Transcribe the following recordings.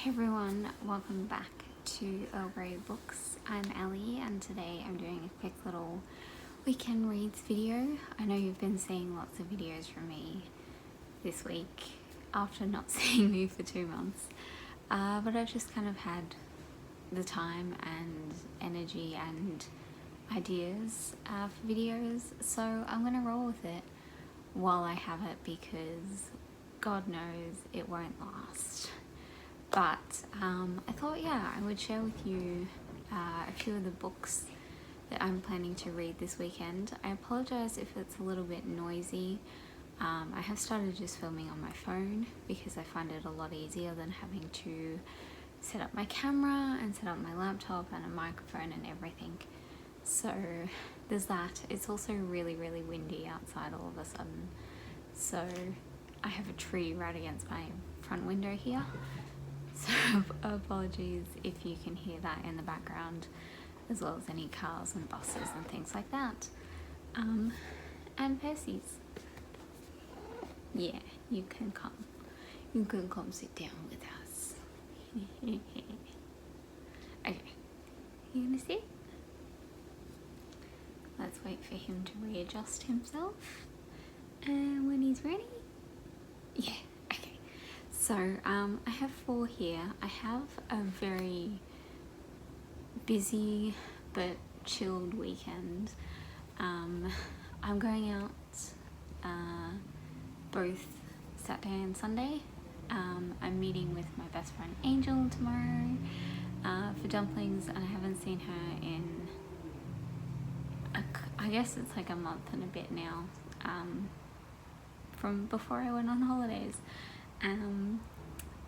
Hey everyone, welcome back to Earl Grey Books. I'm Ellie and today I'm doing a quick little weekend reads video. I know you've been seeing lots of videos from me this week after not seeing me for 2 months, but I've just kind of had the time and energy and ideas for videos, so I'm going to roll with it while I have it because God knows it won't last. But I thought, I would share with you a few of the books that I'm planning to read this weekend. I apologize if it's a little bit noisy. I have started just filming on my phone because I find it a lot easier than having to set up my camera and set up my laptop and a microphone and everything. So there's that. It's also really, really windy outside all of a sudden. So I have a tree right against my front window here. So apologies if you can hear that in the background, as well as any cars and buses and things like that. And Percy's. Yeah, you can come. You can come sit down with us. Okay, you gonna sit? Let's wait for him to readjust himself. And when he's ready, yeah. So I have 4 here. I have a very busy but chilled weekend. I'm going out both Saturday and Sunday. I'm meeting with my best friend Angel tomorrow for dumplings, and I haven't seen her in I guess it's like a month and a bit now, from before I went on holidays.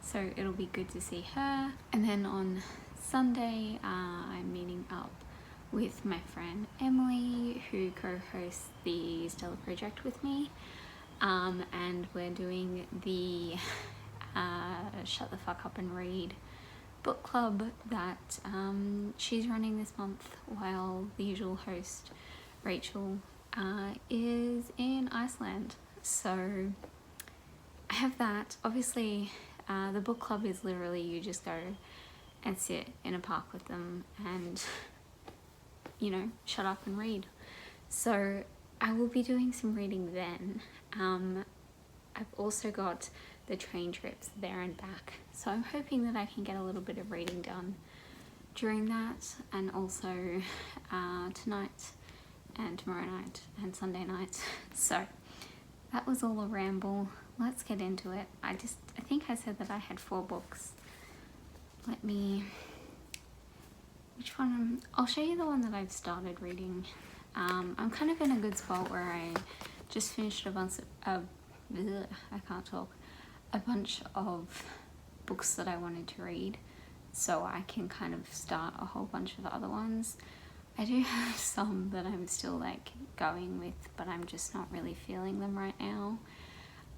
So it'll be good to see her. And then on Sunday, I'm meeting up with my friend Emily, who co-hosts the Stella Project with me. And we're doing the Shut the Fuck Up and Read book club that she's running this month, while the usual host, Rachel, is in Iceland. So I have that. Obviously, the book club is literally you just go and sit in a park with them and, shut up and read. So I will be doing some reading then. I've also got the train trips there and back. So I'm hoping that I can get a little bit of reading done during that, and also tonight and tomorrow night and Sunday night. So that was all a ramble. Let's get into it. I think I said that I had 4 books. Which one? I'll show you the one that I've started reading. I'm kind of in a good spot where I just finished a bunch of books that I wanted to read, so I can kind of start a whole bunch of other ones. I do have some that I'm still going with, but I'm just not really feeling them right now.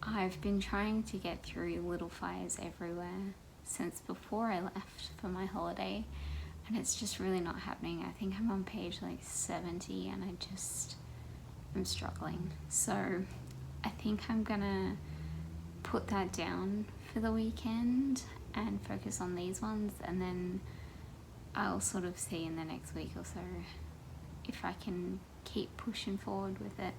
I've been trying to get through Little Fires Everywhere since before I left for my holiday, and it's just really not happening. I think I'm on page 70 and I'm struggling. So I think I'm gonna put that down for the weekend and focus on these ones, and then I'll sort of see in the next week or so if I can keep pushing forward with it.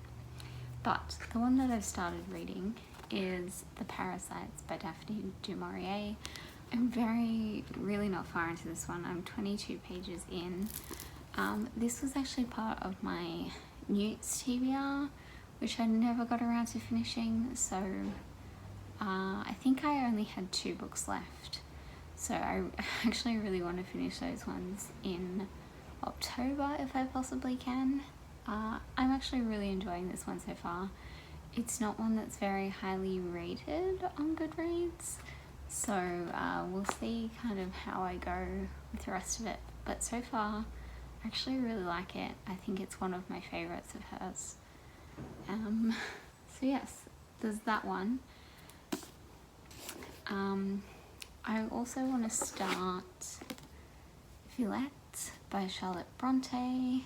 But the one that I've started reading is The Parasites by Daphne du Maurier. I'm really not far into this one. I'm 22 pages in. This was actually part of my Newts TBR, which I never got around to finishing, so I think I only had 2 books left. So I actually really want to finish those ones in October if I possibly can. I'm actually really enjoying this one so far. It's not one that's very highly rated on Goodreads, so we'll see kind of how I go with the rest of it. But so far, I actually really like it. I think it's one of my favorites of hers. So yes, there's that one. I also want to start Villette by Charlotte Bronte.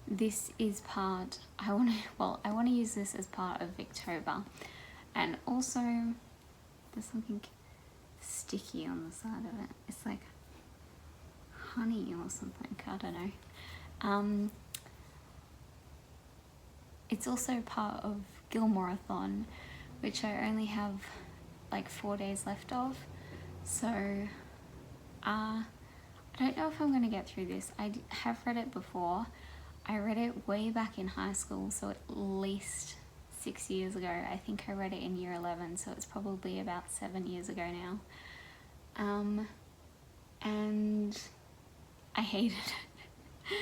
This is part, I want to use this as part of Victober, and also there's something sticky on the side of it. It's like honey or something, I don't know. It's also part of Gilmoreathon, which I only have like 4 days left of. So I don't know if I'm going to get through this. I have read it before. I read it way back in high school, so at least 6 years ago. I think I read it in year 11, so it's probably about 7 years ago now. And I hated it.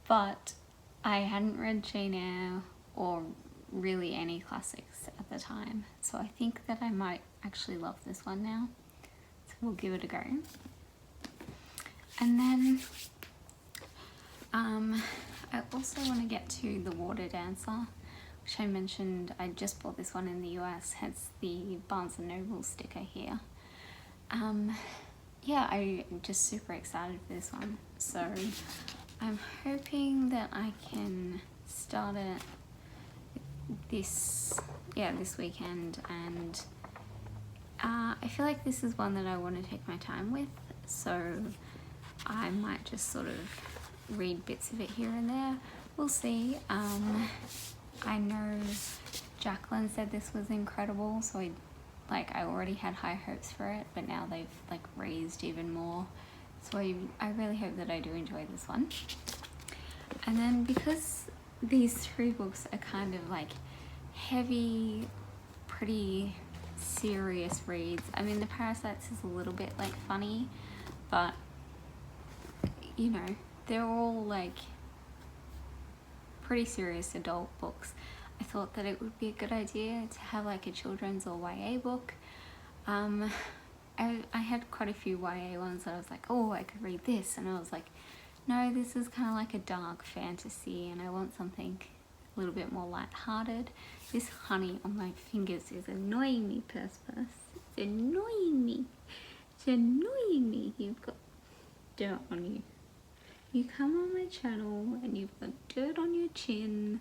But I hadn't read Jane Eyre or really any classics at the time, so I think that I might actually love this one now. So we'll give it a go. And then I also want to get to The Water Dancer, which I mentioned. I just bought this one in the US, hence the Barnes & Noble sticker here. Yeah, I'm just super excited for this one. So I'm hoping that I can start it this weekend, and I feel like this is one that I want to take my time with, so I might just sort of read bits of it here and there. We'll see. I know Jacqueline said this was incredible, so I already had high hopes for it, but now they've like raised even more. So I really hope that I do enjoy this one. And then because these 3 books are kind of like heavy, pretty serious reads. I mean, The Parasites is a little bit like funny, but you know, they're all like pretty serious adult books. I thought that it would be a good idea to have like a children's or YA book. I had quite a few YA ones that I was like, oh, I could read this, and I was like, no, this is kind of like a dark fantasy, and I want something a little bit more light-hearted. This honey on my fingers is annoying me, Purse. It's annoying me. It's annoying me. You've got dirt on you. You come on my channel and you've got dirt on your chin.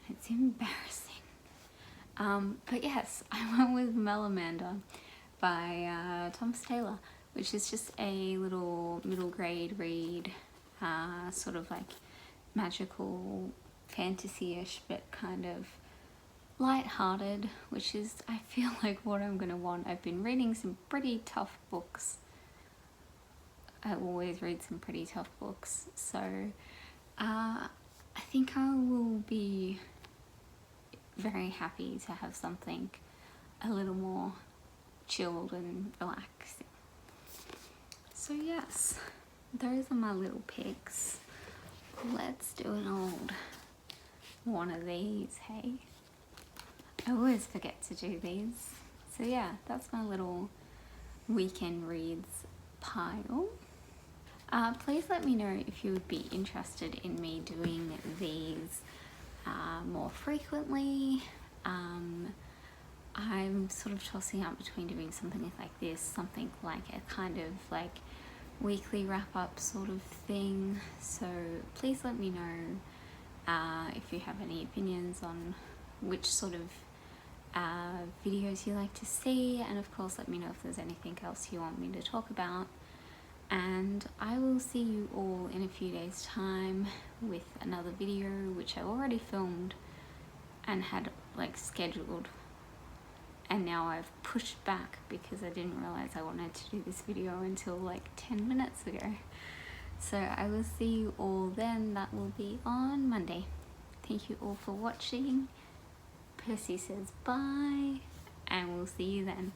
It's embarrassing. But yes, I went with Melamander by Thomas Taylor, which is just a little middle grade read, sort of like magical fantasy-ish, but kind of light-hearted, which is, I feel like, what I'm gonna want. I've been reading some pretty tough books. I always read some pretty tough books, so I think I will be very happy to have something a little more chilled and relaxing. So yes, those are my little picks. Let's do an old one of these, hey? I always forget to do these. So yeah, that's my little weekend reads pile. Please let me know if you would be interested in me doing these more frequently. I'm sort of tossing up between doing something like this, something like a kind of like weekly wrap-up sort of thing. So please let me know if you have any opinions on which sort of videos you like to see, and of course let me know if there's anything else you want me to talk about. And I will see you all in a few days time with another video, which I already filmed and had like scheduled, and now I've pushed back because I didn't realize I wanted to do this video until like 10 minutes ago. So I will see you all then. That will be on Monday. Thank you all for watching. Percy says bye, and we'll see you then.